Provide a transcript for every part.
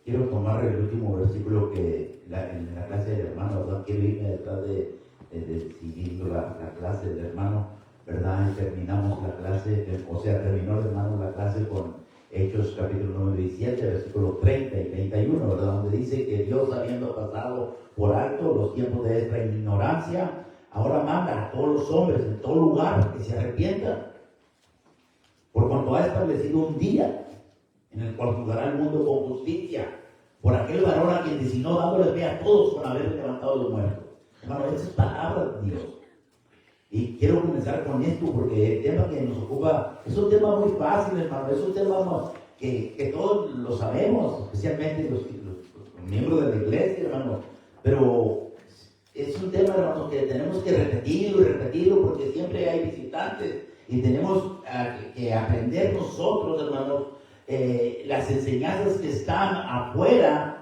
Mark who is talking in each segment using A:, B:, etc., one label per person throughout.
A: quiero tomar el último versículo que en la clase del hermano, ¿verdad? Quiero irme detrás de siguiendo la clase del hermano, ¿verdad? Y terminamos la clase, terminó el hermano la clase con Hechos capítulo número 17, versículos 30 y 31, ¿verdad? Donde dice que Dios, habiendo pasado por alto los tiempos de esta ignorancia, ahora manda a todos los hombres en todo lugar que se arrepientan, por cuanto ha establecido un día en el cual juzgará al mundo con justicia, por aquel varón a quien designó, dándole fe a todos con haber levantado a los muertos. Hermano, esa es palabra de Dios. Y quiero comenzar con esto porque el tema que nos ocupa es un tema muy fácil, hermano. Es un tema que todos lo sabemos, especialmente los miembros de la iglesia, hermano. Pero es un tema, hermano, que tenemos que repetirlo y repetirlo porque siempre hay visitantes y tenemos que aprender nosotros, hermanos, las enseñanzas que están afuera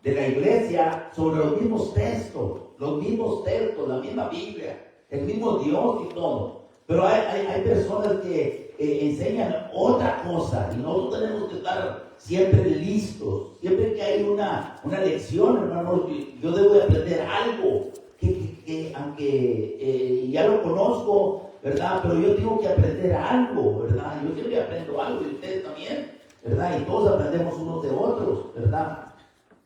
A: de la iglesia sobre los mismos textos, la misma Biblia, el mismo Dios y todo. Pero hay personas que enseñan otra cosa y nosotros tenemos que estar siempre listos. Siempre que hay una lección, hermanos, yo debo de aprender algo que aunque ya lo conozco, ¿verdad? Pero yo tengo que aprender algo, ¿verdad? Yo siempre aprendo algo y ustedes también, ¿verdad? Y todos aprendemos unos de otros, ¿verdad?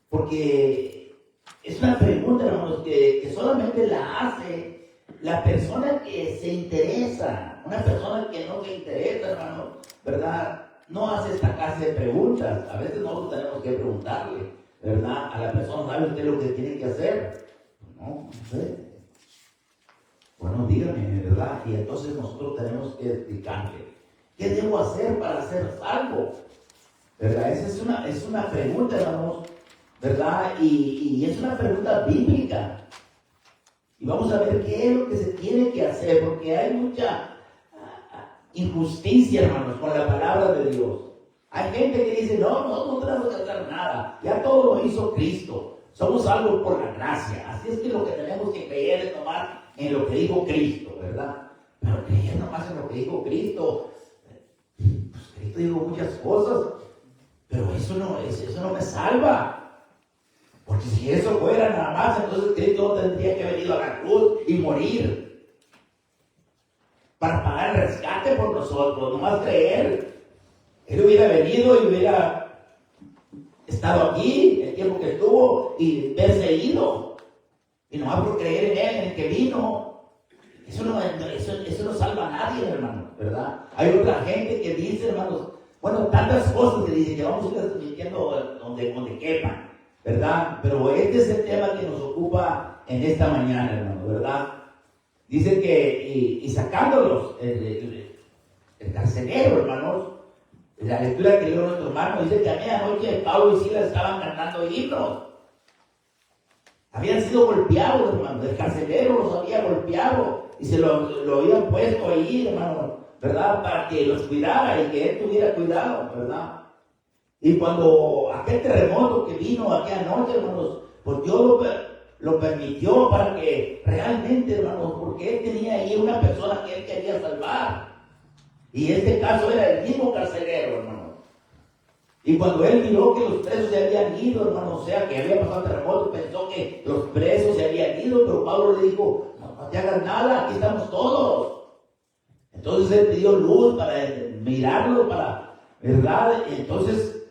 A: Porque es una pregunta, hermanos, que solamente la hace la persona que se interesa. Una persona que no se interesa, hermanos, ¿verdad? No hace esta clase de preguntas. A veces nosotros tenemos que preguntarle, ¿verdad? A la persona, ¿sabe usted lo que tiene que hacer? No sé. Bueno, dígame, ¿verdad? Y entonces nosotros tenemos que explicarle, ¿qué debo hacer para ser salvo? ¿Verdad? Esa es una pregunta, hermanos, ¿verdad? Y es una pregunta bíblica. Y vamos a ver qué es lo que se tiene que hacer, porque hay mucha injusticia, hermanos, con la palabra de Dios. Hay gente que dice, no tenemos que hacer nada, ya todo lo hizo Cristo, somos salvos por la gracia. Así es que lo que tenemos que creer es tomar en lo que dijo Cristo, ¿verdad? Pero creer nomás en lo que dijo Cristo, pues Cristo dijo muchas cosas, pero eso no me salva. Porque si eso fuera nada más, entonces Cristo no tendría que haber ido a la cruz y morir para pagar el rescate por nosotros, nomás creer. Él hubiera venido y hubiera estado aquí el tiempo que estuvo y verse ido. Y nomás por creer en Él, en el que vino. Eso no salva a nadie, hermano, ¿verdad? Hay otra gente que dice, hermanos, bueno, tantas cosas que dicen que vamos a ir transmitiendo donde quepan, ¿verdad? Pero este es el tema que nos ocupa en esta mañana, hermano, ¿verdad? Dice que, y sacándolos, el carcelero, hermanos, la lectura que leyó nuestro hermano, dice que a medianoche Pablo y Silas estaban cantando himnos. Habían sido golpeados, hermano, el carcelero los había golpeado y se lo habían puesto ahí, hermano, ¿verdad? Para que los cuidara y que él tuviera cuidado, ¿verdad? Y cuando aquel terremoto que vino aquella noche, hermanos, pues Dios lo permitió para que realmente, hermanos, porque él tenía ahí una persona que él quería salvar. Y este caso era el mismo carcelero, hermano. Y cuando él miró que los presos se habían ido, hermano, o sea, que había pasado el terremoto, pensó que los presos se habían ido, pero Pablo le dijo, no te hagas nada, aquí estamos todos. Entonces él pidió luz para mirarlo, ¿verdad? Entonces,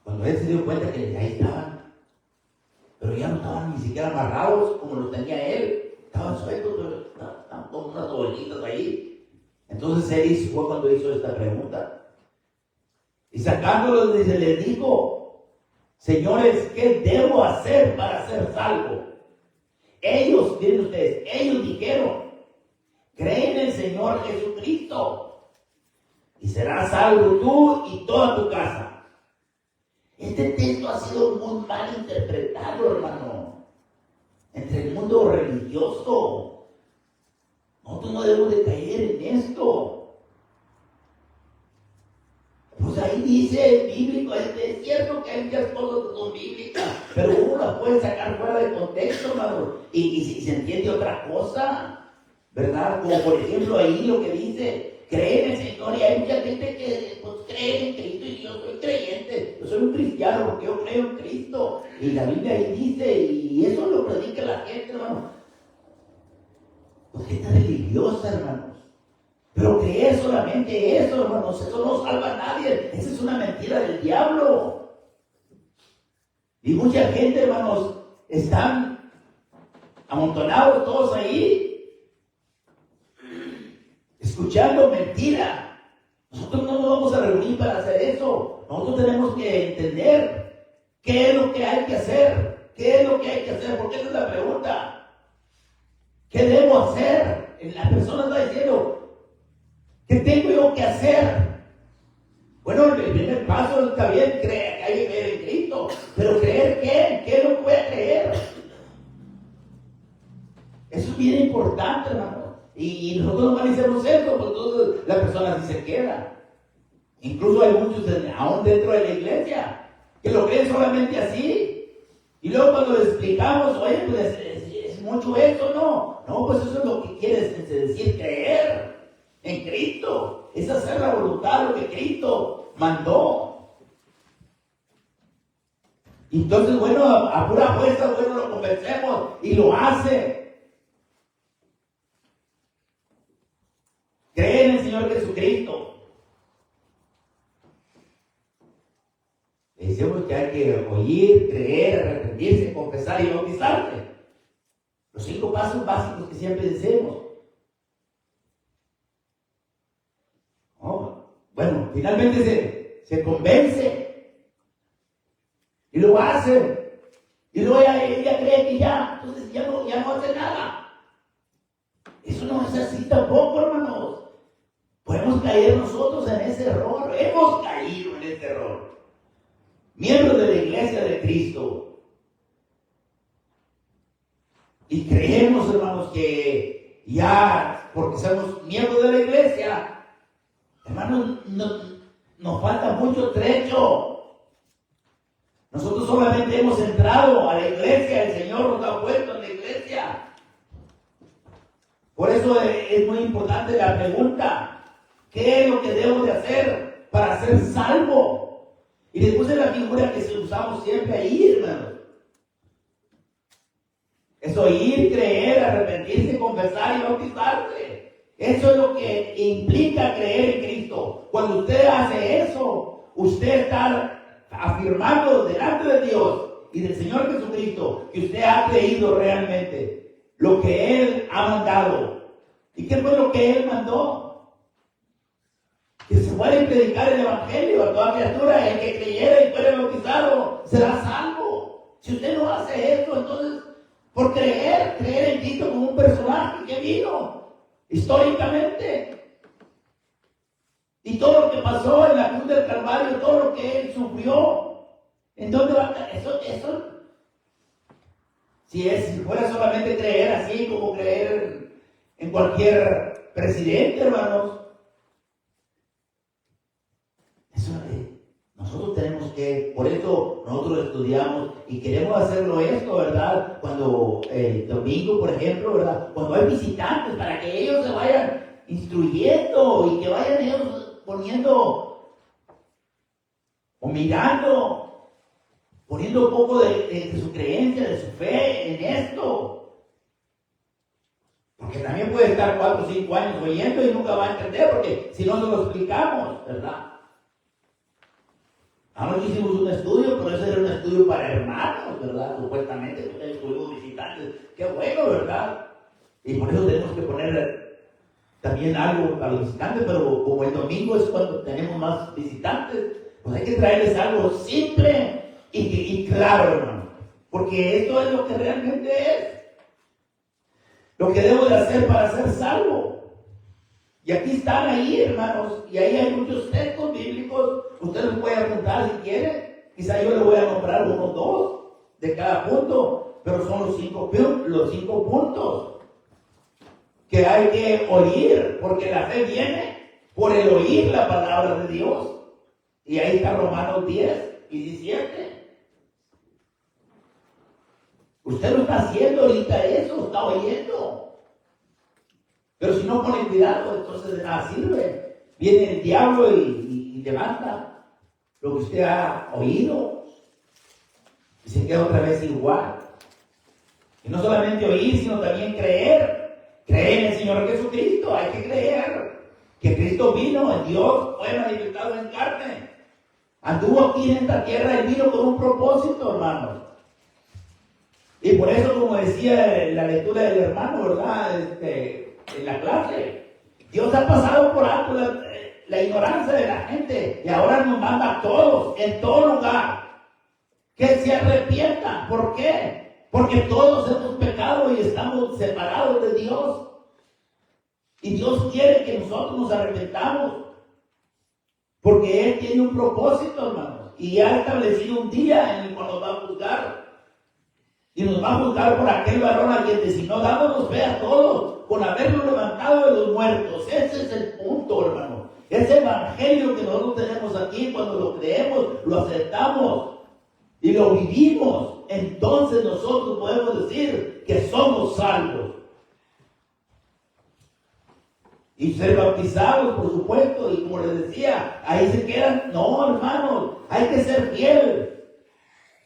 A: cuando él se dio cuenta que ahí estaban, pero ya no estaban ni siquiera amarrados como los tenía él, estaban sueltos, pero estaban como unas ovejitas ahí. Entonces fue cuando hizo esta pregunta. Y sacándolos, les dijo, señores, ¿qué debo hacer para ser salvo? Ellos, miren ustedes, ellos dijeron, cree en el Señor Jesucristo y serás salvo tú y toda tu casa. Este texto ha sido muy mal interpretado, hermano, entre el mundo religioso. Nosotros no debemos de caer en esto. Pues ahí dice bíblico, es cierto que hay muchas cosas que son bíblicas, pero uno las puede sacar fuera de contexto, hermano, y si se entiende otra cosa, ¿verdad? Como por ejemplo ahí lo que dice, cree en el Señor, y hay mucha gente que pues, creen en Cristo y yo soy creyente, yo soy un cristiano porque yo creo en Cristo. Y la Biblia ahí dice, y eso lo predica la gente, hermano. Pues gente religiosa, hermanos. Pero creer solamente eso, hermanos, eso no salva a nadie. Esa es una mentira del diablo. Y mucha gente, hermanos, están amontonados todos ahí, escuchando mentira. Nosotros no nos vamos a reunir para hacer eso. Nosotros tenemos que entender qué es lo que hay que hacer. ¿Qué es lo que hay que hacer? Porque esa es la pregunta. ¿Qué debo hacer? La persona está diciendo, ¿qué tengo yo que hacer? Bueno, el primer paso está bien, hay que creer en Cristo. Pero ¿creer qué? ¿Qué es lo que voy a creer? Eso es bien importante, hermano. Y nosotros no hacemos eso, pues entonces la persona así se queda. Incluso hay muchos, aún dentro de la iglesia, que lo creen solamente así. Y luego cuando les explicamos, oye, pues es mucho eso, ¿no? No, pues eso es lo que quieres decir, creer en Cristo. Es hacer la voluntad, lo que Cristo mandó. Y entonces, bueno, a pura fuerza, bueno, lo convencemos y lo hace. Cree en el Señor Jesucristo. Le decimos que hay que oír, creer, arrepentirse, confesar y bautizarse. Los 5 pasos básicos que siempre decimos. Bueno, finalmente se convence y lo hace. Y luego ella cree que ya, entonces ya no hace nada. Eso no es así tampoco, hermanos. Podemos caer nosotros en ese error. Hemos caído en ese error. Miembros de la iglesia de Cristo. Y creemos, hermanos, que ya, porque somos miembros de la iglesia, hermanos, nos falta mucho trecho. Nosotros solamente hemos entrado a la iglesia, el Señor nos ha puesto en la iglesia. Por eso es muy importante la pregunta, ¿qué es lo que debo de hacer para ser salvo? Y después de la figura que usamos siempre ahí, hermanos. Es oír, creer, arrepentirse, confesar y bautizarse. Eso es lo que implica creer en Cristo. Cuando usted hace eso, usted está afirmando delante de Dios y del Señor Jesucristo que usted ha creído realmente lo que Él ha mandado. ¿Y qué fue lo que Él mandó? Que se fuera a predicar el Evangelio a toda criatura. El que creyera y fuera bautizado será salvo. Si usted no hace eso, entonces, por creer en Cristo como un personaje que vino históricamente, y todo lo que pasó en la cruz del Calvario, todo lo que Él sufrió, ¿en dónde va a estar? Eso, si fuera solamente creer así como creer en cualquier presidente, hermanos, eso nosotros tenemos que, por eso nosotros estudiamos y queremos hacerlo esto, ¿verdad? Cuando el domingo, por ejemplo, ¿verdad? Cuando hay visitantes, para que ellos se vayan instruyendo y que vayan ellos poniendo o mirando, poniendo un poco de su creencia, de su fe en esto. Porque también puede estar 4 o 5 años oyendo y nunca va a entender, porque si no se lo explicamos, ¿verdad? Anoche hicimos un estudio, pero ese era un estudio para hermanos, ¿verdad? Supuestamente, tuvimos visitantes. Qué bueno, ¿verdad? Y por eso tenemos que poner también algo para los visitantes, pero como el domingo es cuando tenemos más visitantes, pues hay que traerles algo simple y claro, hermano. Porque esto es lo que realmente es. Lo que debo de hacer para ser salvo. Y aquí están ahí, hermanos, y ahí hay muchos textos bíblicos. Usted los puede apuntar si quiere. Quizá yo le voy a nombrar 1 o 2 de cada punto, pero son los 5 puntos que hay que oír, porque la fe viene por el oír la palabra de Dios. Y ahí está Romanos 10 y 17. Usted lo está haciendo ahorita eso, está oyendo. Pero si no pone cuidado, entonces de nada sirve. Viene el diablo y levanta lo que usted ha oído y se queda otra vez igual. Y no solamente oír, sino también creer. Creer en el Señor Jesucristo, hay que creer que Cristo vino, el Dios fue manifestado en carne. Anduvo aquí en esta tierra y vino con un propósito, hermanos. Y por eso, como decía la lectura del hermano, ¿verdad? En la clase, Dios ha pasado por alto la ignorancia de la gente y ahora nos manda a todos, en todo lugar, que se arrepientan. ¿Por qué? Porque todos hemos pecado y estamos separados de Dios. Y Dios quiere que nosotros nos arrepentamos. Porque Él tiene un propósito, hermanos. Y ha establecido un día en el cual nos va a juzgar. Y nos va a juzgar por aquel varón a quien designó, dándonos fe a todos, con haberlo levantado de los muertos. Ese es el punto, hermano. Ese evangelio que nosotros tenemos aquí, cuando lo creemos, lo aceptamos y lo vivimos, entonces nosotros podemos decir que somos salvos. Y ser bautizados, por supuesto, y como les decía, ahí se quedan. No, hermanos, hay que ser fiel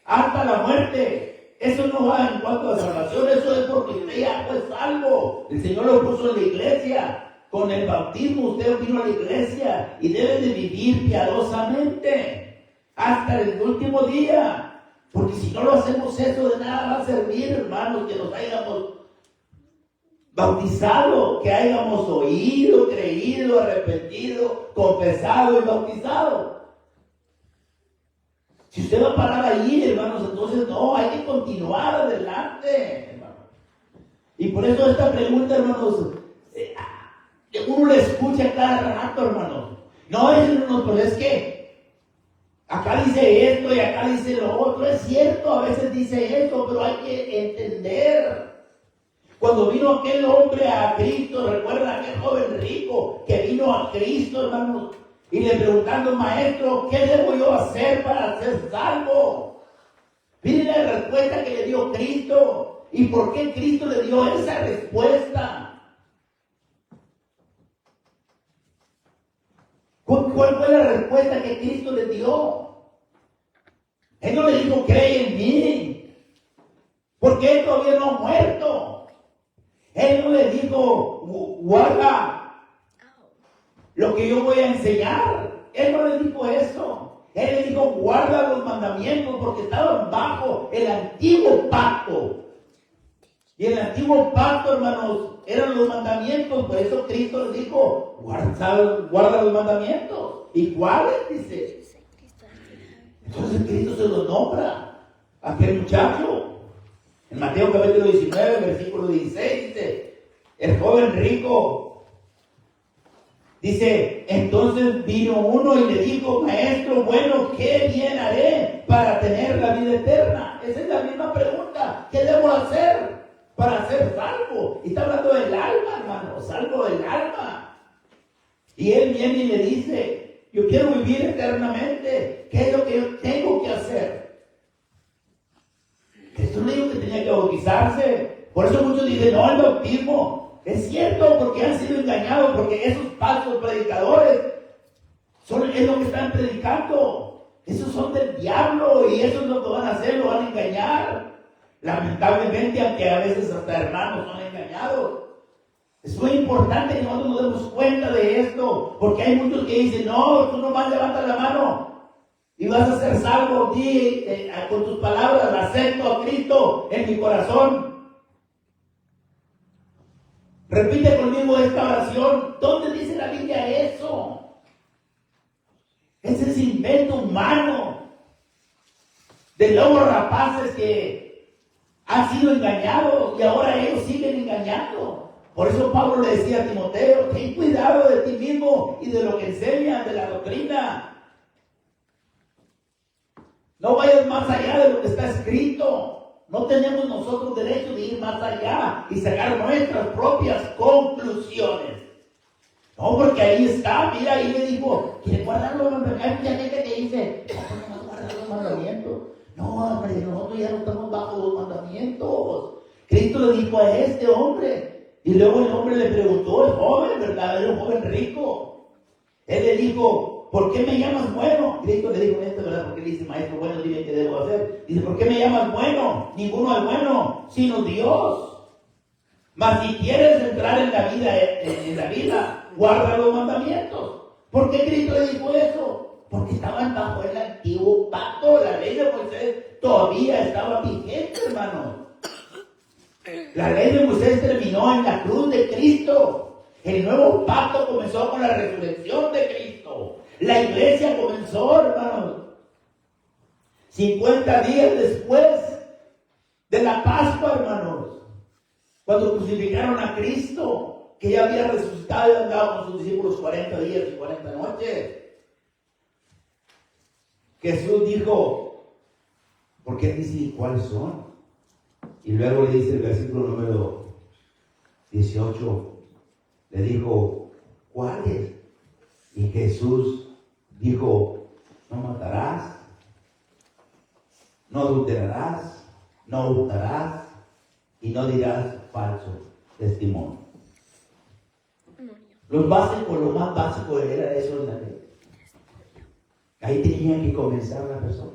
A: hasta la muerte. Eso no va en cuanto a salvación, eso es porque usted ya fue salvo. El Señor lo puso en la iglesia. Con el bautismo usted vino a la iglesia y debe de vivir piadosamente hasta el último día. Porque si no lo hacemos, eso de nada va a servir, hermanos, que nos hayamos bautizado, que hayamos oído, creído, arrepentido, confesado y bautizado. Si usted va a parar ahí, hermanos, entonces no, hay que continuar adelante, hermanos. Y por eso esta pregunta, hermanos, uno la escucha cada rato, hermanos. No, pues es que acá dice esto y acá dice lo otro. Es cierto, a veces dice esto, pero hay que entender. Cuando vino aquel hombre a Cristo, recuerda aquel joven rico que vino a Cristo, hermanos, y le preguntando, maestro, ¿qué debo yo hacer para ser salvo? Miren la respuesta que le dio Cristo. ¿Y por qué Cristo le dio esa respuesta? ¿Cuál fue la respuesta que Cristo le dio? Él no le dijo, cree en mí, porque él todavía no ha muerto. Él no le dijo, guarda lo que yo voy a enseñar. Él no le dijo eso. Él le dijo, guarda los mandamientos, porque estaban bajo el antiguo pacto. Y el antiguo pacto, hermanos, eran los mandamientos. Por eso Cristo le dijo, guarda los mandamientos. ¿Y cuáles? Dice. Entonces Cristo se los nombra a aquel muchacho. En Mateo capítulo 19, versículo 16, dice, el joven rico, dice, entonces vino uno y le dijo, maestro, bueno, ¿qué bien haré para tener la vida eterna? Esa es la misma pregunta. ¿Qué debo hacer para ser salvo? Y está hablando del alma, hermano, salvo del alma. Y él viene y le dice, yo quiero vivir eternamente. ¿Qué es lo que yo tengo que hacer? Cristo le dijo que tenía que bautizarse. Por eso muchos dicen, no, el bautismo. Es cierto, porque han sido engañados, porque esos falsos predicadores es lo que están predicando. Esos son del diablo y eso es lo que van a hacer, lo van a engañar. Lamentablemente, aunque a veces hasta hermanos son engañados. Es muy importante que nosotros nos demos cuenta de esto, porque hay muchos que dicen, no, tú nomás levantas la mano y vas a ser salvo. Di con tus palabras, acepto a Cristo en mi corazón. Repite conmigo esta oración. ¿Dónde dice la Biblia eso? Ese es invento humano de lobos rapaces que han sido engañados y ahora ellos siguen engañando. Por eso Pablo le decía a Timoteo, ten cuidado de ti mismo y de lo que enseñas, de la doctrina. No vayas más allá de lo que está escrito. No tenemos nosotros derecho de ir más allá y sacar nuestras propias conclusiones. No, porque ahí está, mira, ahí le dijo, ¿quiere guardar los mandamientos? Hay mucha gente que dice, no, no guardar los mandamientos. No, hombre, nosotros ya no estamos bajo los mandamientos. Cristo le dijo a este hombre, y luego el hombre le preguntó, el joven, ¿verdad? Era un joven rico. Él le dijo, ¿por qué me llamas bueno? Cristo le dijo esto, ¿verdad? Porque le dice, maestro bueno, dime qué debo hacer. Dice, ¿por qué me llamas bueno? Ninguno es bueno, sino Dios. Mas si quieres entrar en la vida, guarda los mandamientos. ¿Por qué Cristo le dijo eso? Porque estaban bajo el antiguo pacto. La ley de Moisés todavía estaba vigente, hermano. La ley de Moisés terminó en la cruz de Cristo. El nuevo pacto comenzó con la resurrección de Cristo. La iglesia comenzó, hermanos, 50 días después de la Pascua, hermanos, cuando crucificaron a Cristo, que ya había resucitado y andaba con sus discípulos 40 días y 40 noches. Jesús dijo, ¿por qué dice cuáles son? Y luego le dice el versículo número 18, le dijo, ¿cuáles? Y Jesús dijo, no matarás, no adulterarás, no hurtarás y no dirás falso testimonio. Lo más básico era eso en la ley. Ahí tenía que comenzar la persona.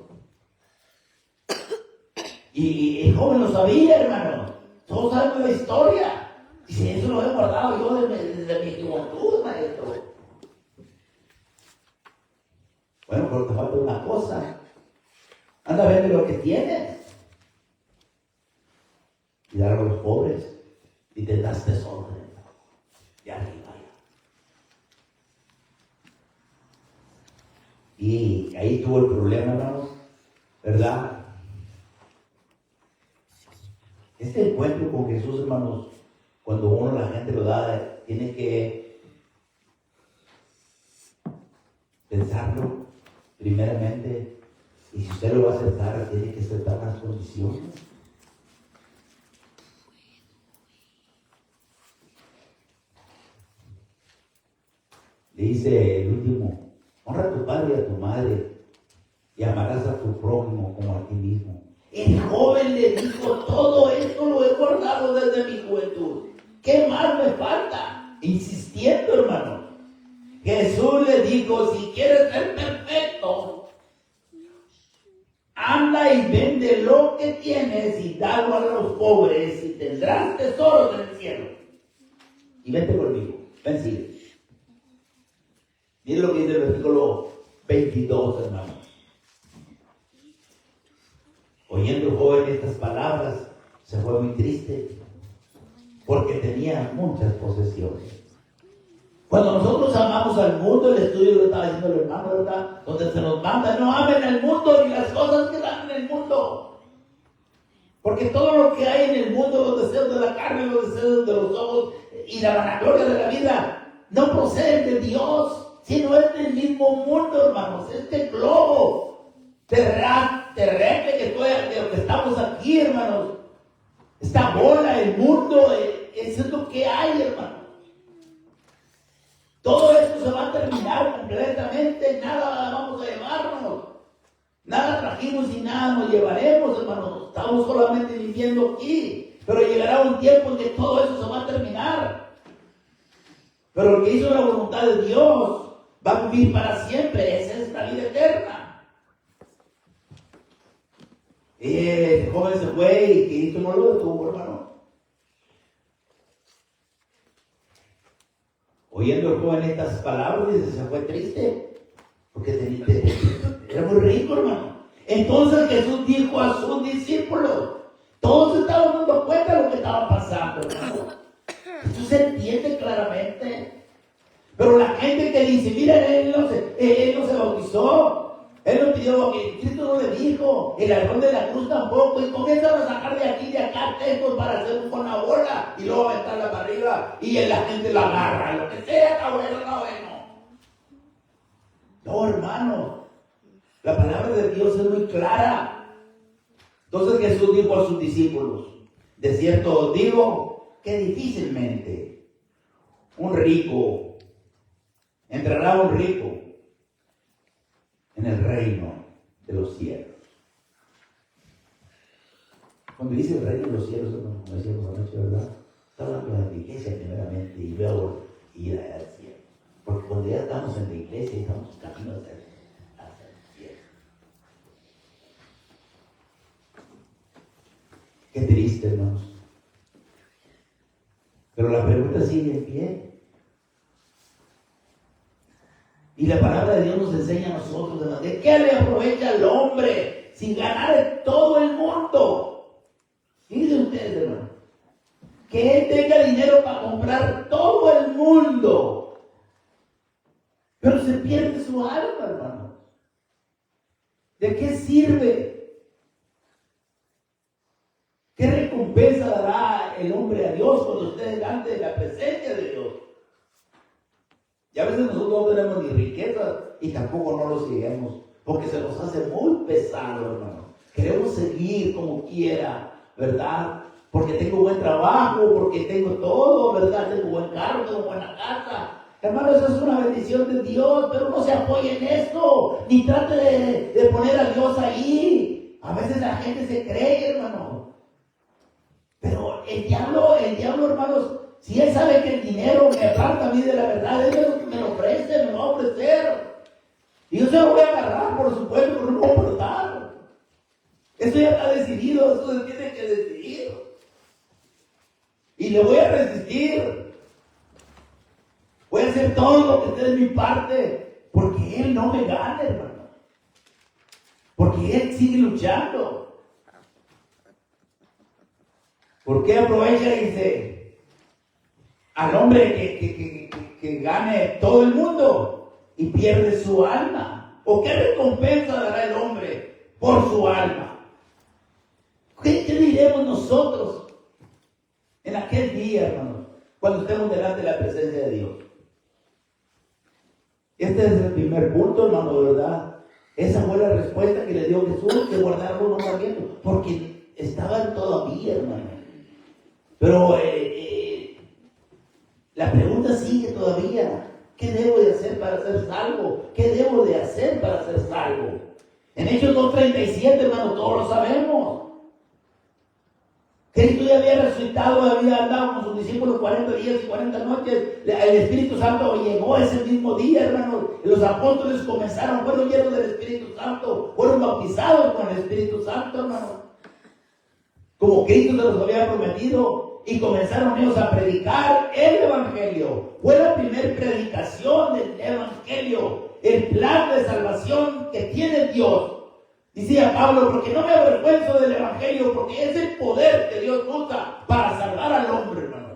A: Y el joven lo sabía, hermano. Todos saben la historia. Dice, eso lo he guardado yo desde mi juventud, maestro. Bueno, pero te falta una cosa. Anda a ver lo que tienes. Y dar a los pobres. Y tendrás tesoro de arriba. Y ahí tuvo el problema, hermanos. ¿Verdad? Este encuentro con Jesús, hermanos, cuando uno, la gente lo da, tiene que pensarlo primeramente. Y si usted lo va a aceptar, tiene que aceptar las condiciones. Le dice el último, honra a tu padre y a tu madre, y amarás a tu prójimo como a ti mismo. El joven le dijo, todo esto lo he guardado desde mi juventud. ¿Qué más me falta? Insistiendo, hermano. Jesús le dijo, si quieres ser perfecto, anda y vende lo que tienes y dalo a los pobres y tendrás tesoros en el cielo. Y vete conmigo, ven, sigue. Miren lo que dice el versículo 22, hermano. Oyendo el joven estas palabras, se fue muy triste, porque tenía muchas posesiones. Cuando nosotros amamos al mundo, el estudio lo estaba diciendo el hermano, ¿verdad? Donde se nos manda, no amen al mundo ni las cosas que están en el mundo. Porque todo lo que hay en el mundo, los deseos de la carne, los deseos de los ojos y la vanagloria de la vida, no proceden de Dios, sino es del mismo mundo, hermanos. Este globo terrestre que estamos aquí, hermanos. Esta bola, el mundo, eso es lo que hay, hermano. Todo esto se va a terminar completamente, nada vamos a llevarnos. Nada trajimos y nada nos llevaremos, hermanos. Estamos solamente viviendo aquí. Pero llegará un tiempo en que todo eso se va a terminar. Pero el que hizo la voluntad de Dios va a vivir para siempre. Esa es la vida eterna. El joven se fue y Cristo no lo detuvo, hermano. Oyendo el joven estas palabras, se fue triste. Porque era muy rico, hermano. Entonces Jesús dijo a sus discípulos, todos estaban dando cuenta de lo que estaba pasando, hermano. Esto se entiende claramente. Pero la gente que dice, mira, él no se bautizó, él no pidió bautizo, Cristo no le dijo, el ladrón de la cruz tampoco, y comienzan a sacar de aquí y de acá textos para hacer una bola y luego aventarla para arriba y la gente la agarra, lo que sea, está bueno, está bueno. No, hermano, la palabra de Dios es muy clara. Entonces Jesús dijo a sus discípulos, de cierto os digo que difícilmente entrará un rico en el reino de los cielos. Cuando dice el reino de los cielos, como decíamos anoche, ¿verdad? Está hablando de la riqueza primeramente y luego ir al cielo. Porque cuando ya estamos en la iglesia, estamos camino hacia el cielo. Qué triste, hermanos. Pero la pregunta sigue en pie. Y la palabra de Dios nos enseña a nosotros, hermanos, ¿de qué le aprovecha al hombre si ganare todo el mundo? Fíjense ustedes, hermanos, que él tenga dinero para comprar todo el mundo, pero se pierde su alma, hermano. ¿De qué sirve? ¿Qué recompensa dará el hombre a Dios cuando esté delante de la presencia de Dios? Y a veces nosotros no tenemos ni riquezas y tampoco no los seguimos, porque se nos hace muy pesado, hermano. Queremos seguir como quiera, ¿verdad? Porque tengo buen trabajo, porque tengo todo, ¿verdad? Tengo buen carro, tengo buena casa. Hermano, eso es una bendición de Dios, pero no se apoye en esto, ni trate de poner a Dios ahí. A veces la gente se cree, hermano. Pero el diablo, hermanos, si él sabe que el dinero me aparta a mí de la verdad, él me lo ofrece, me lo va a ofrecer. Y yo se lo voy a agarrar, por supuesto, pero no voy a aportar. Eso ya está decidido, eso se tiene que decidir. Y le voy a resistir. Voy a hacer todo lo que esté de mi parte, porque él no me gane, hermano. Porque él sigue luchando. ¿Por qué aprovecha y dice al hombre que gane todo el mundo y pierde su alma? ¿O qué recompensa dará el hombre por su alma? ¿Qué diremos nosotros en aquel día, hermanos, cuando estemos delante de la presencia de Dios? Este es el primer punto, hermano, ¿verdad? Esa fue la respuesta que le dio Jesús, que guardaron los mandamientos, porque estaban todavía, hermano. Pero la pregunta sigue todavía. ¿Qué debo de hacer para ser salvo? ¿Qué debo de hacer para ser salvo? En Hechos 2:37, hermano, todos lo sabemos. Cristo ya había resucitado, había andado con sus discípulos 40 días y 40 noches. El Espíritu Santo llegó ese mismo día, hermano. Los apóstoles fueron llenos del Espíritu Santo, fueron bautizados con el Espíritu Santo, hermano, como Cristo se los había prometido. Y comenzaron ellos a predicar el Evangelio. Fue la primera predicación del Evangelio, el plan de salvación que tiene Dios. Decía Pablo, porque no me avergüenzo del Evangelio, porque es el poder que Dios usa para salvar al hombre, hermano.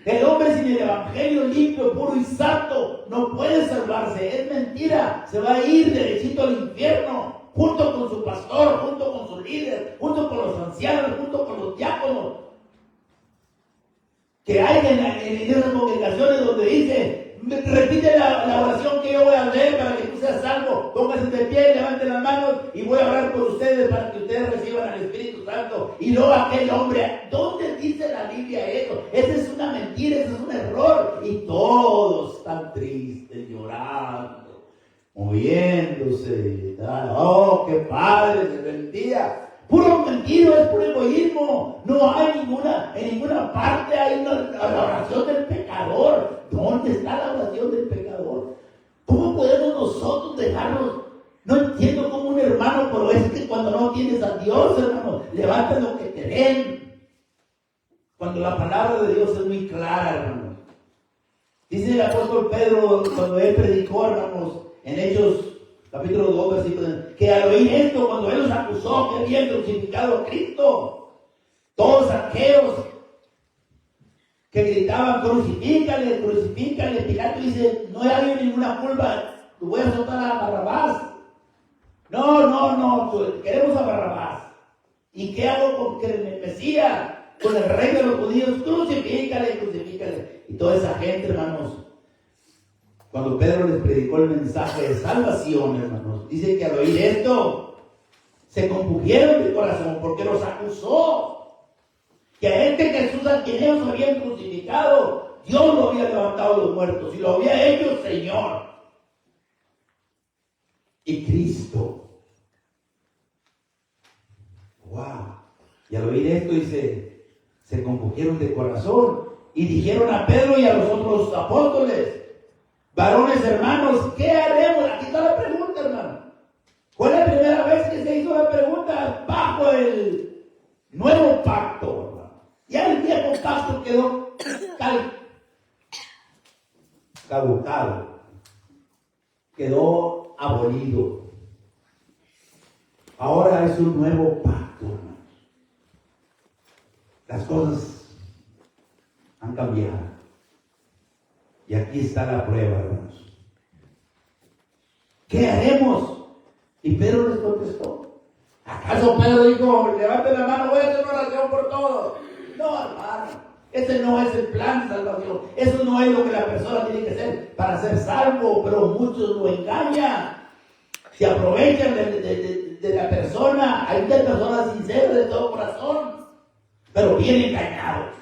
A: El hombre sin el Evangelio limpio, puro y santo no puede salvarse. Es mentira, se va a ir derechito al infierno, junto con su pastor, junto con su líder, junto con los ancianos, junto con los diáconos. Que hay en esas congregaciones donde dice, repite la oración que yo voy a leer para que tú seas salvo, póngase de pie, levanten las manos y voy a orar por ustedes para que ustedes reciban al Espíritu Santo. Y luego aquel hombre, ¿dónde dice la Biblia eso? Esa es una mentira, ese es un error. Y todos están tristes, llorando, moviéndose. Oh, qué padre, se bendiga. Puro mentiro, es puro egoísmo. No hay en ninguna parte hay la oración del pecador. ¿Dónde está la oración del pecador? ¿Cómo podemos nosotros dejarnos? No entiendo cómo un hermano, pero es que cuando no tienes a Dios, hermano, levanta lo que te den. Cuando la palabra de Dios es muy clara, hermano. Dice el apóstol Pedro cuando él predicó, hermanos, en Hechos capítulo 2, versículo 2, que al oír esto, cuando él los acusó que habían crucificado a Cristo, todos aquellos que gritaban, crucifícale, crucifícale, Pilato dice, no hay ninguna culpa, tú voy a soltar a Barrabás. No, queremos a Barrabás. ¿Y qué hago con el Mesías, con el rey de los judíos? Crucifícale, crucifícale. Y toda esa gente, hermanos, cuando Pedro les predicó el mensaje de salvación, hermanos, dice que al oír esto, se compugieron de corazón porque los acusó. Que a este Jesús a quien ellos habían crucificado, Dios lo había levantado de los muertos y lo había hecho Señor. Y Cristo. ¡Wow! Y al oír esto, dice, se compugieron de corazón y dijeron a Pedro y a los otros apóstoles, Varones hermanos, ¿qué haremos? Aquí está la pregunta, hermano. Fue la primera vez que se hizo la pregunta bajo el nuevo pacto, hermano. Ya el viejo pacto quedó caducado, quedó abolido. Ahora es un nuevo pacto, hermano. Las cosas han cambiado. Y aquí está la prueba, hermanos. ¿Qué haremos? Y Pedro les contestó. ¿Acaso Pedro dijo, levante la mano, voy a hacer una oración por todos? No, hermano. Ese no es el plan de salvación. Eso no es lo que la persona tiene que hacer para ser salvo. Pero muchos lo engañan. Se aprovechan de la persona. Hay muchas personas sinceras de todo corazón, pero bien engañados.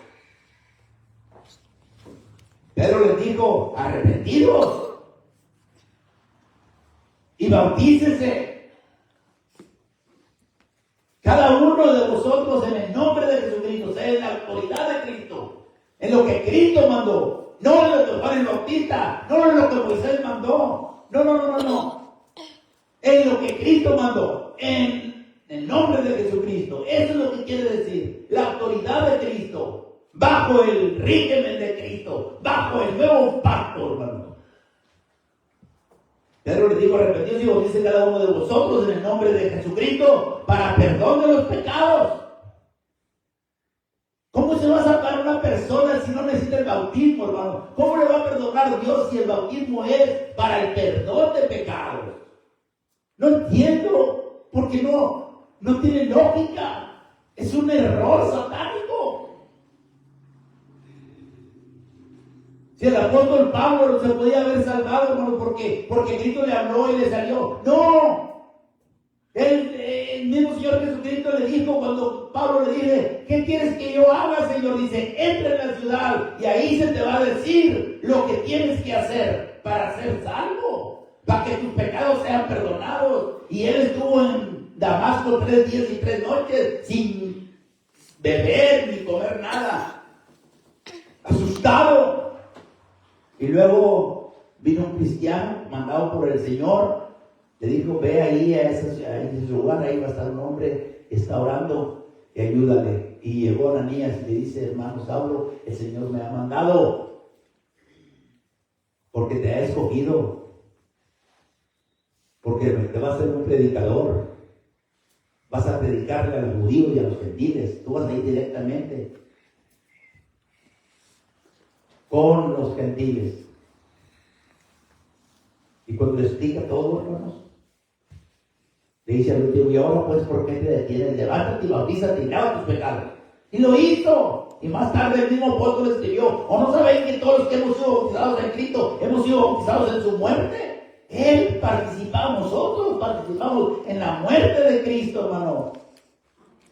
A: Pedro les dijo, arrepentidos y bautícese cada uno de vosotros en el nombre de Jesucristo, o sea, en la autoridad de Cristo, en lo que Cristo mandó, no en lo que Juan el Bautista, no en lo que Moisés mandó, no, en lo que Cristo mandó, en el nombre de Jesucristo. Eso es lo que quiere decir, la autoridad de Cristo, bajo el régimen de Cristo, bajo el nuevo pacto, hermano. Pedro les dijo, arrepentidos y bautícese cada uno de vosotros en el nombre de Jesucristo para perdón de los pecados. ¿Cómo se va a salvar una persona si no necesita el bautismo, hermano? ¿Cómo le va a perdonar Dios si el bautismo es para el perdón de pecados? No entiendo, porque no tiene lógica. Es un error satánico. Si el apóstol Pablo no se podía haber salvado, hermano, porque Cristo le habló y le salió. ¡No! El mismo Señor Jesucristo le dijo cuando Pablo le dice, ¿qué quieres que yo haga, Señor? Dice, entra en la ciudad y ahí se te va a decir lo que tienes que hacer para ser salvo, para que tus pecados sean perdonados. Y él estuvo en Damasco 3 días y 3 noches sin beber ni comer nada, asustado. Y luego vino un cristiano mandado por el Señor, le dijo, ve ahí a ese lugar, ahí va a estar un hombre, está orando, y ayúdale. Y llegó Ananías y le dice, hermano Saulo, el Señor me ha mandado, porque te ha escogido, porque te va a ser un predicador, vas a predicarle a los judíos y a los gentiles, tú vas a ir directamente con los gentiles. Y cuando le explica todo, hermanos, le dice al último, y ahora pues, ¿por qué te detienes? Levántate y bautízate y lava tus pecados. Y lo hizo. Y más tarde el mismo apóstol escribió, ¿o no sabéis que todos los que hemos sido bautizados en Cristo, hemos sido bautizados en su muerte? Él nosotros participamos en la muerte de Cristo, hermano.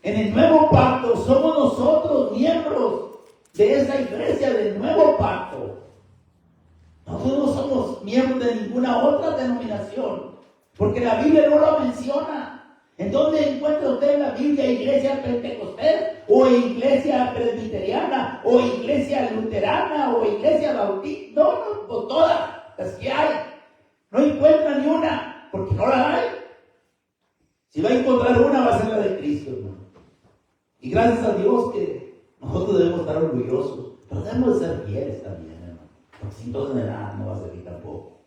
A: En el nuevo pacto somos nosotros miembros de esa iglesia del nuevo pacto. Nosotros no somos miembros de ninguna otra denominación, porque la Biblia no lo menciona. ¿En dónde encuentra usted en la Biblia iglesia pentecostés, o iglesia presbiteriana, o iglesia luterana, o iglesia bautista? No, todas las que hay. No encuentra ni una, porque no la hay. Si va a encontrar una, va a ser la de Cristo, hermano. Y gracias a Dios que nosotros debemos estar orgullosos, pero debemos de ser fieles también, hermano. Porque sin entonces de nada no va a servir tampoco.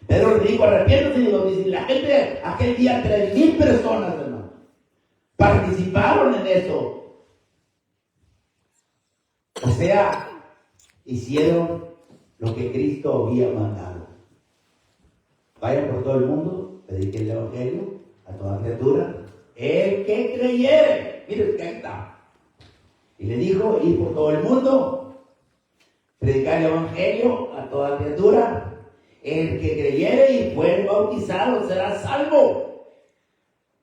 A: Pedro le dijo, arrepiéntete, y lo dice. La gente, aquel día 3,000 personas, hermano, participaron en eso. O sea, hicieron lo que Cristo había mandado. Vayan por todo el mundo, prediquen el evangelio a toda criatura. El que creyere, mire que ahí está. Y le dijo, ir por todo el mundo, predicar el evangelio a toda criatura. El que creyere y fuere bautizado será salvo.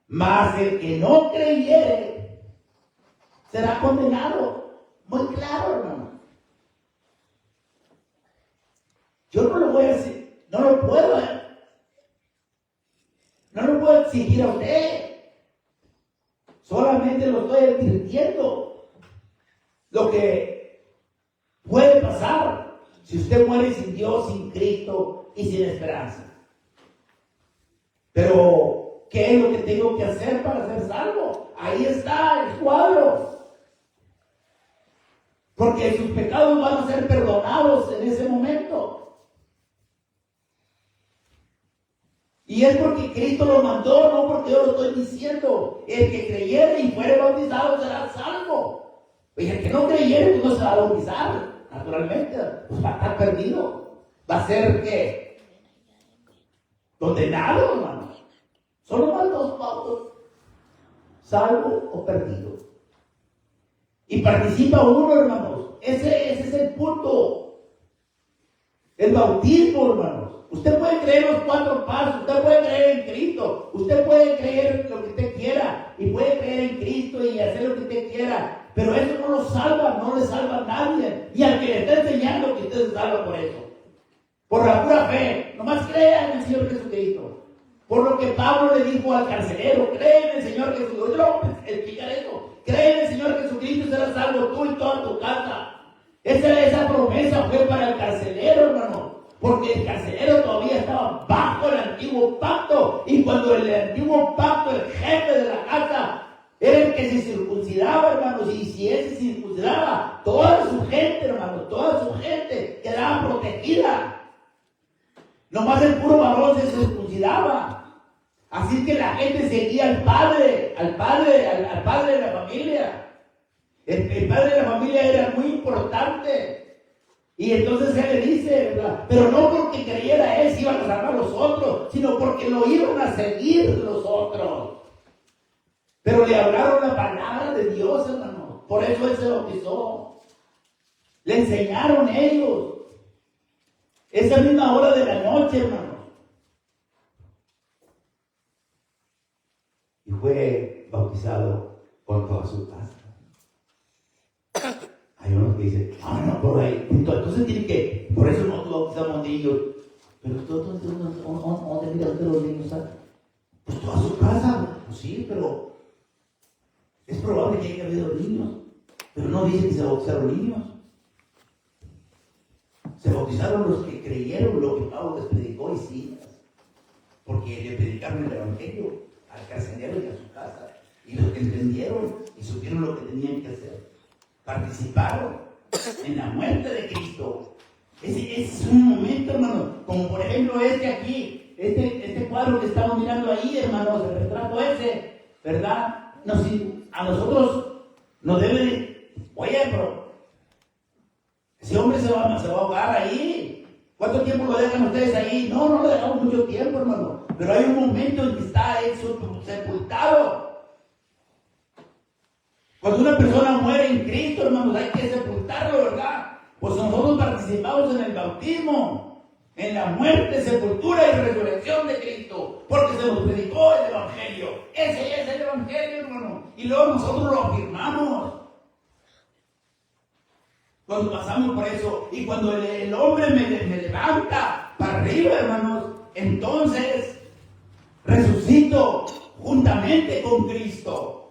A: Mas el que no creyere será condenado. Muy claro, hermano. Yo no lo voy a decir, no lo puedo exigir a usted. Solamente lo estoy advirtiendo. Lo que puede pasar si usted muere sin Dios, sin Cristo, y sin esperanza. Pero, ¿qué es lo que tengo que hacer para ser salvo? Ahí está el cuadro. Porque sus pecados van a ser perdonados en ese momento. Y es porque Cristo lo mandó, no porque yo lo estoy diciendo. El que creyere y fuere bautizado será salvo. Y el que no creyere, pues no se va a bautizar, naturalmente. Pues va a estar perdido. Va a ser, ¿qué? Condenado, hermanos. Son nomás dos pautos: salvo o perdido. Y participa uno, hermanos. Ese es el punto. El bautismo, hermanos. Usted puede creer los 4 pasos, usted puede creer en Cristo, usted puede creer lo que usted quiera, y puede creer en Cristo y hacer lo que usted quiera, pero eso no lo salva, no le salva a nadie. Y al que le está enseñando que usted se salva por eso, por la pura fe, nomás crea en el Señor Jesucristo. Por lo que Pablo le dijo al carcelero: cree en el Señor Jesucristo. Yo no voy a explicar eso. Cree en el Señor Jesucristo y serás salvo tú y toda tu casa. Esa promesa fue para el carcelero, hermano. Porque el carcelero todavía estaba bajo el antiguo pacto. Y cuando el antiguo pacto, el jefe de la casa, era el que se circuncidaba, hermanos. Y si él se circuncidaba, toda su gente, hermanos, toda su gente quedaba protegida. Nomás el puro varón se circuncidaba. Así que la gente seguía al padre de la familia. El padre de la familia era muy importante. Y entonces él le dice, ¿verdad? Pero no porque creyera él se iban a salvar a los otros, sino porque lo iban a seguir los otros. Pero le hablaron la palabra de Dios, hermano. Por eso él se bautizó. Le enseñaron ellos. Esa misma hora de la noche, hermano. Y fue bautizado con toda su casa. Hay unos que dicen: no, por ahí. Entonces tiene que, por eso no bautizamos niños. Pero ¿dónde mira usted los niños? Pues toda su casa. Pues sí, pero es probable que haya habido niños. Pero no dice que se bautizaron niños. Se bautizaron los que creyeron lo que Pablo les predicó y sí. Porque le predicaron el Evangelio al carcelero y a su casa. Y los que entendieron y supieron lo que tenían que hacer. Participaron en la muerte de Cristo. Ese es un momento, hermano, como por ejemplo aquí, este cuadro que estamos mirando ahí, hermanos, el retrato ese, ¿verdad? A nosotros nos debe, oye, pero ese hombre se va a ahogar ahí. ¿Cuánto tiempo lo dejan ustedes ahí? No lo dejamos mucho tiempo, hermano, pero hay un momento en que está sepultado. Cuando una persona muere en Cristo, hermanos, hay que sepultarlo, ¿verdad? Pues nosotros participamos en el bautismo, en la muerte, sepultura y resurrección de Cristo, porque se nos predicó el Evangelio. Ese es el Evangelio, hermano. Y luego nosotros lo afirmamos. Cuando pasamos por eso, y cuando el hombre me levanta para arriba, hermanos, entonces resucito juntamente con Cristo.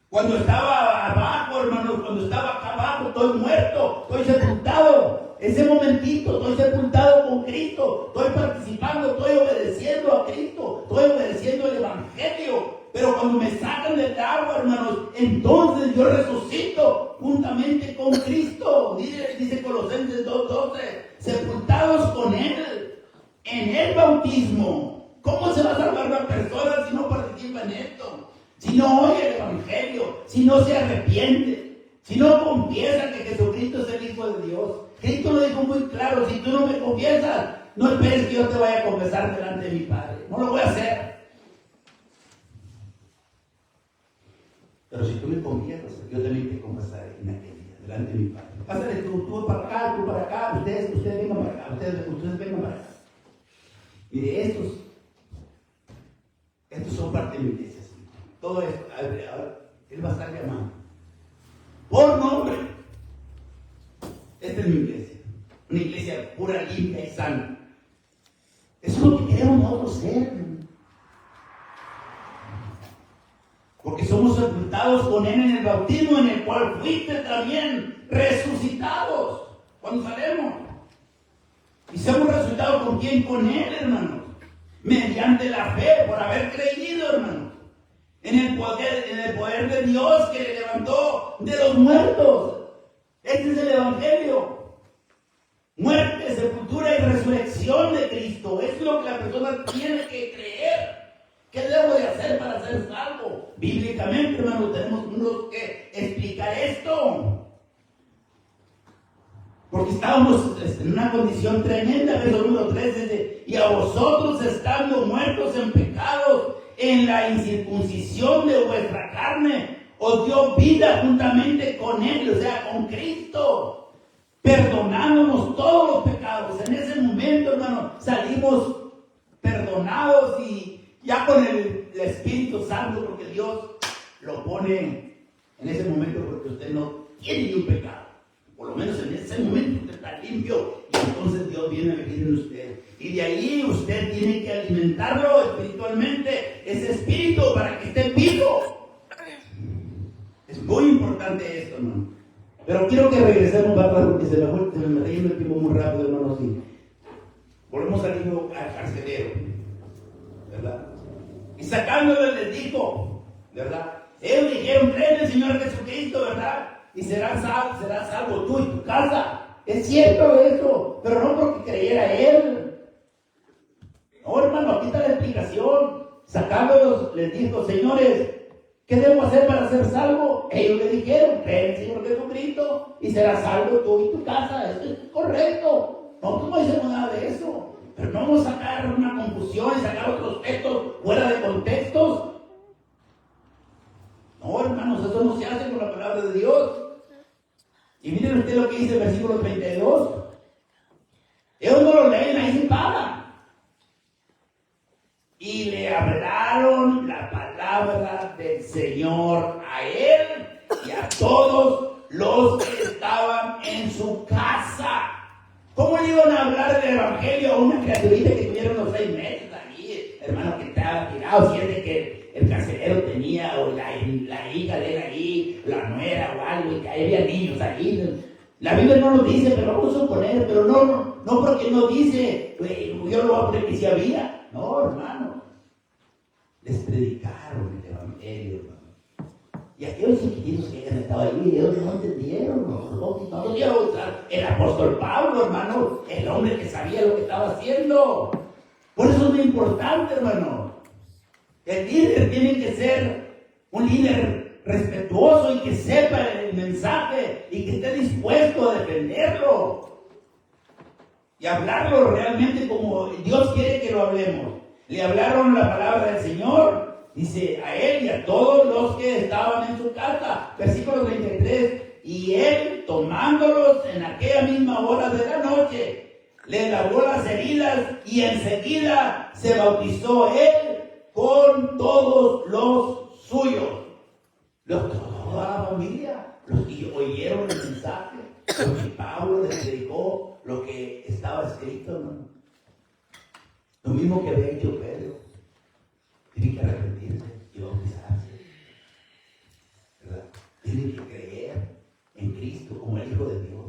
A: Cuando estaba abajo, hermanos, cuando estaba acá abajo, estoy muerto, estoy sepultado. Ese momentito, estoy sepultado con Cristo, estoy participando, estoy obedeciendo a Cristo, estoy obedeciendo el Evangelio. Pero cuando me sacan del agua, hermanos, entonces yo resucito juntamente con Cristo. Dice Colosenses 2:12, sepultados con Él en el bautismo. ¿Cómo se va a salvar una persona si no participa en esto? Si no oye el Evangelio, si no se arrepiente, si no confiesa que Jesucristo es el Hijo de Dios. Cristo lo dijo muy claro: si tú no me confiesas, no esperes que yo te vaya a confesar delante de mi Padre. No lo voy a hacer. Pero si tú me confiesas, yo también te confesaré en aquel día, delante de mi Padre. Pásale tú para acá, tú para acá, ustedes vengan para acá, ustedes vengan para acá. Mire, estos son parte de mi iglesia. Todo esto, él va a estar llamando por nombre. Esta es mi iglesia, una iglesia pura, limpia y sana. Eso es lo que queremos nosotros ser, porque somos sepultados con Él en el bautismo, en el cual fuiste también resucitados cuando salemos. Y somos resultados con quién, con Él, hermanos. Mediante la fe, por haber creído, hermanos. En el poder de Dios que le levantó de los muertos. Este es el Evangelio. Muerte, sepultura y resurrección de Cristo. Es lo que la persona tiene que creer. ¿Qué debo de hacer para ser salvo? Bíblicamente, hermano, tenemos que explicar esto. Porque estábamos en una condición tremenda. Verso número 3 dice: y a vosotros estando muertos en pecados, en la incircuncisión de vuestra carne, os dio vida juntamente con Él, o sea, con Cristo, perdonándonos todos los pecados. En ese momento, hermano, salimos perdonados y ya con el Espíritu Santo, porque Dios lo pone en ese momento, porque usted no tiene ni un pecado. Por lo menos en ese momento usted está limpio y entonces Dios viene a vivir en usted. Y de ahí usted tiene que alimentarlo espiritualmente, ese espíritu, para que esté vivo. Es muy importante esto, hermano. Pero quiero que regresemos para atrás porque se me está yendo el tiempo muy rápido, hermano. Sí. Volvemos al libro al carcelero, ¿verdad? Y sacándolo les dijo, ¿verdad? Ellos dijeron: creen en el Señor Jesucristo, ¿verdad? Y serás salvo tú y tu casa. Es cierto eso, pero no porque creyera Él. No, hermano, aquí está la explicación. Sacándolos les dijo: señores, ¿qué debo hacer para ser salvo? Ellos le dijeron: cree en el Señor Jesucristo y serás salvo tú y tu casa. Esto es correcto. Nosotros no decimos nada de eso. Pero no vamos a sacar una confusión y sacar otros textos fuera de contextos. No, hermanos, eso no se hace con la palabra de Dios. Y miren usted lo que dice el versículo 32. Ellos no lo leen, ahí se paran. Y le hablaron la palabra del Señor a él y a todos los que estaban en su casa. ¿Cómo le iban a hablar del Evangelio a una criaturita que tuvieron unos 6 meses ahí, hermano, que estaba tirado? Si es de que el carcelero tenía, o la hija de él ahí, la nuera o algo, y que había niños ahí. La Biblia no lo dice, pero vamos a suponer, pero no porque no dice, yo lo voy a poner que sí había. No, hermano. Les predicaron el Evangelio, hermano. Y aquellos chiquititos que hayan estado ahí, ellos no entendieron, no quiero usar el apóstol Pablo, hermano, el hombre que sabía lo que estaba haciendo. Por eso es muy importante, hermano. El líder tiene que ser un líder respetuoso y que sepa el mensaje y que esté dispuesto a defenderlo y hablarlo realmente como Dios quiere que lo hablemos. Le hablaron la palabra del Señor, dice, a él y a todos los que estaban en su casa. Versículo 33. Y él, tomándolos en aquella misma hora de la noche, le lavó las heridas y enseguida se bautizó él con todos los suyos. Toda la familia, los que oyeron el mensaje, los que Pablo les predicó, lo que estaba escrito, ¿no? Lo mismo que había hecho Pedro. Tienen que arrepentirse y bautizarse, ¿verdad? Tienen que creer en Cristo como el Hijo de Dios.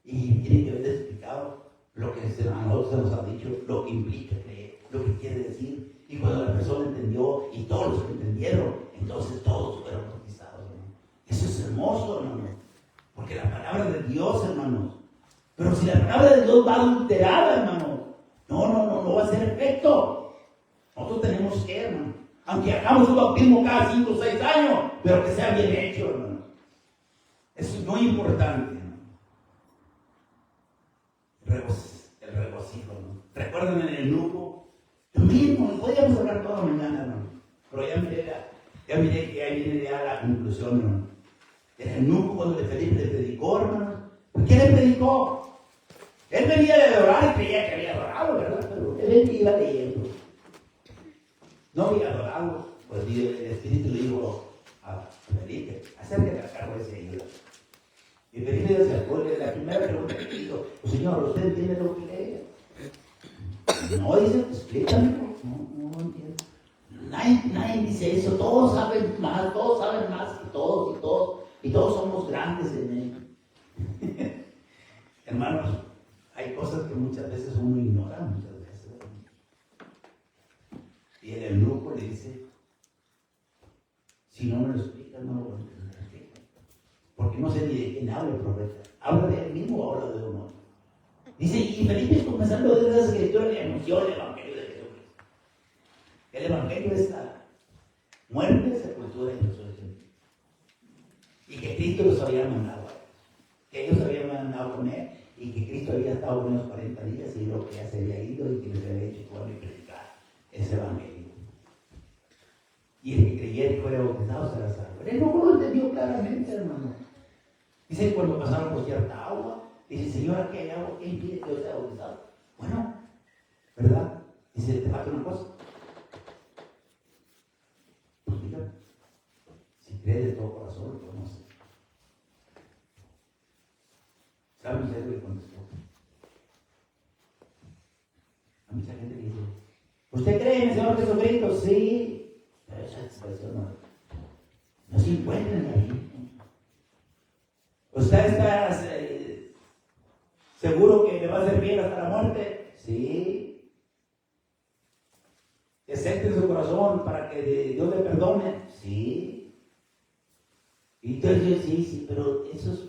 A: Y tienen que haber explicado lo que a nosotros se nos ha dicho, lo que implica creer, lo que quiere decir. Y cuando la persona entendió, y todos los que entendieron, entonces todos fueron bautizados, hermano. Eso es hermoso, hermano. Porque la palabra de Dios, hermanos. Pero si la palabra de Dios va adulterada, hermano, no va a ser efecto. Nosotros tenemos que, hermano, aunque hagamos un bautismo cada 5 o 6 años, pero que sea bien hecho, hermano. Eso es muy importante, hermano. El regocijo, ¿no? ¿Recuerdan en el eunuco? Lo mismo, podíamos hablar toda la mañana, hermano. Pero ya miré que ahí viene ya la conclusión, hermano. El eunuco, cuando Felipe le predicó, hermano, ¿por qué le predicó? Él venía de adorar y creía que había adorado, ¿verdad? Pero él iba leyendo. No había adorado. Pues el Espíritu le dijo a Felipe: acércate al carro ese ahí. Y Felipe se acercó, la primera pregunta que hizo: Señor, ¿usted entiende lo que lee? No, dice, explícame. No entiendo. Nadie dice eso. Todos saben más que todos, y todos somos grandes en él. Hermanos, hay cosas que muchas veces uno Si no me lo explica, no lo voy a entender. Porque no sé ni de quién habla el profeta. ¿Habla de él mismo o habla de uno? Dice, y Felipe, comenzando a leer las escrituras, le anunció el Evangelio de Jesucristo. El Evangelio es la muerte, sepultura y resurrección. Y que Cristo los había mandado a ellos. Que ellos habían mandado con él y que Cristo había estado con ellos 40 días y lo que ya se había ido y que les había hecho poder y predicar ese Evangelio. Y el que creyera y fuera bautizado será salvo. Él no lo entendió claramente, hermano. Dice, cuando pasaron por cierta agua, dice, Señor, aquí hay agua, ¿qué impide que yo sea bautizado? Bueno, ¿verdad? Dice, te falta una cosa. Pues mira, si crees de todo corazón, lo podemos hacer. ¿Sabe usted lo que contestó? A mucha gente que dice, ¿usted cree en el Señor Jesucristo? Sí. Pero esa expresión no se encuentra en la Biblia. ¿Usted está seguro que le va a ser fiel hasta la muerte? Sí. ¿Que acepte en su corazón para que Dios le perdone? Sí. Y entonces yo sí, pero eso es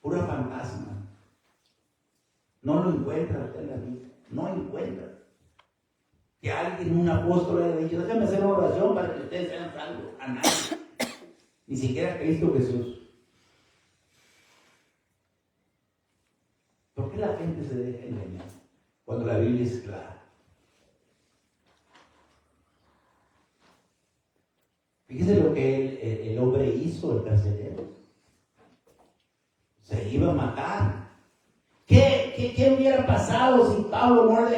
A: pura fantasma. No lo encuentra usted en la Biblia. No encuentra. Que alguien, un apóstol, haya dicho, déjame hacer una oración para que ustedes sean salvos. A nadie. Ni siquiera a Cristo Jesús. ¿Por qué la gente se deja engañar cuando la Biblia es clara? Fíjese lo que el hombre hizo, el carcelero. Se iba a matar. ¿Qué hubiera pasado si Pablo no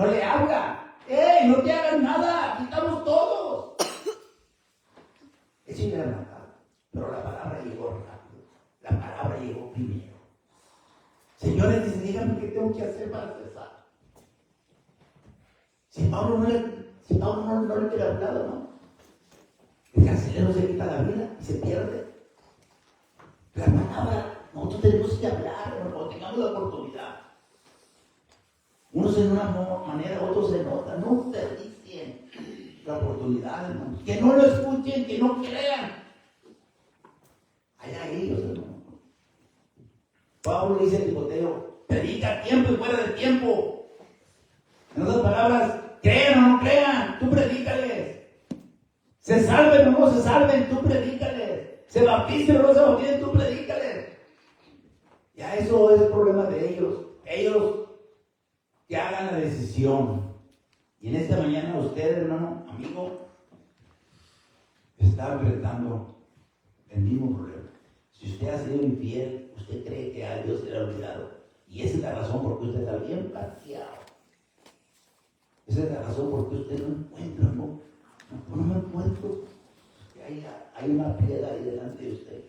A: le habla? No te hagan nada, aquí estamos todos. Eso hubiera matado. Pero la palabra llegó rápido. La palabra llegó primero. Señores, dicen, díganme qué tengo que hacer para cesar. Si Pablo no le hubiera hablado, ¿no? El carcelero se quita la vida y se pierde. La palabra, nosotros tenemos que hablar, cuando tengamos la oportunidad. Unos en una manera, otros en otra. No desperdicien la oportunidad, hermano. Que no lo escuchen, que no crean. Allá ellos, hermano. Pablo dice a Timoteo, predica a tiempo y fuera de tiempo. En otras palabras, crean o no crean, tú predícales. Se salven o no se salven, tú predícales. Se bauticen o no se bauticen, tú predícales. Ya eso es el problema de ellos. Ellos que hagan la decisión. Y en esta mañana usted, hermano, amigo, está enfrentando el mismo problema. Si usted ha sido infiel, usted cree que a Dios se le ha olvidado. Y esa es la razón por que usted está bien parqueado. Esa es la razón por que usted no encuentra, no me encuentro. Hay una piedra ahí delante de usted.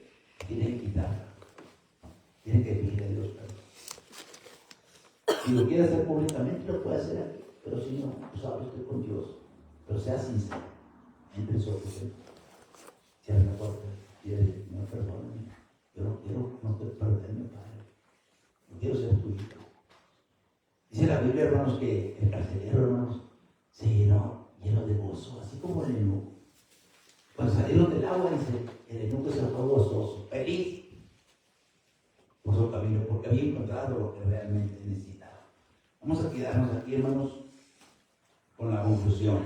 A: Tiene que quitarla. Tiene que pedirle a Dios perdón. Si lo quiere hacer públicamente, lo puede hacer aquí. Pero si no, pues hable usted con Dios. Pero sea sincero. Entre su ofrenda. Cierre la puerta. Dile, no, perdóname. Yo no quiero no te perderme, Padre. No quiero ser tu hijo. Dice la Biblia, hermanos, que el carcelero, hermanos, se llenó de gozo, así como el eunuco. Cuando salieron del agua, dice, el eunuco se fue gozoso, feliz por su camino, porque había encontrado lo que realmente necesitaba. Vamos a quedarnos aquí, hermanos, con la conclusión.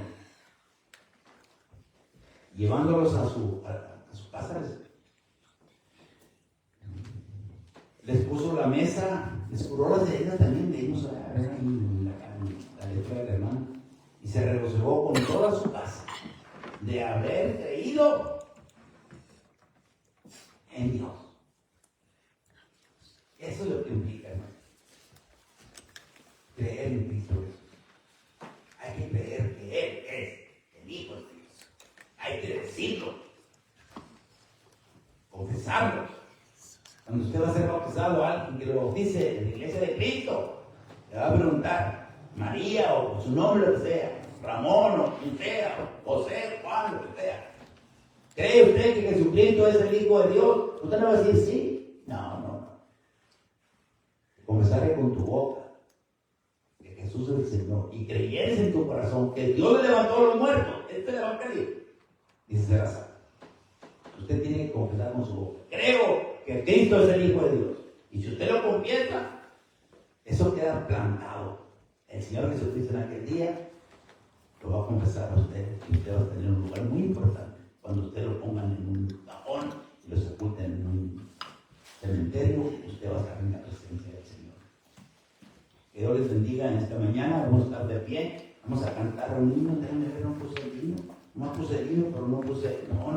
A: Llevándolos a su casa, les puso la mesa, les curó las heridas también, leímos en la letra del hermano, y se regocijó con toda su casa de haber creído en Dios. Eso es lo que implica, hermano. Creer en Cristo Jesús. Hay que creer que Él es el Hijo de Dios. Hay que decirlo. Confesarlo. Cuando usted va a ser bautizado, alguien que lo bautice en la iglesia de Cristo, le va a preguntar, María o su nombre, lo que sea, Ramón o quien sea, José, Juan, lo que sea. ¿Cree usted que Jesucristo es el Hijo de Dios? Usted no va a decir sí. No. Confesarle con tu boca que Jesús es el Señor y creyeres en tu corazón que Dios le levantó a los muertos. Este le va a creer. Dice será salvo. usted tiene que confesar con su boca. Creo que Cristo es el Hijo de Dios. Y si usted lo confiesa, eso queda plantado. El Señor Jesucristo en aquel día lo va a confesar a usted y usted va a tener un lugar muy importante. Cuando usted lo pongan en un cajón y lo sepulten en un cementerio, usted va a estar en la presencia del Señor. Que Dios les bendiga en esta mañana. Vamos a estar de pie. Vamos a cantar un himno. Déjenme ver, no puse el himno. No puse el himno, pero no puse. No,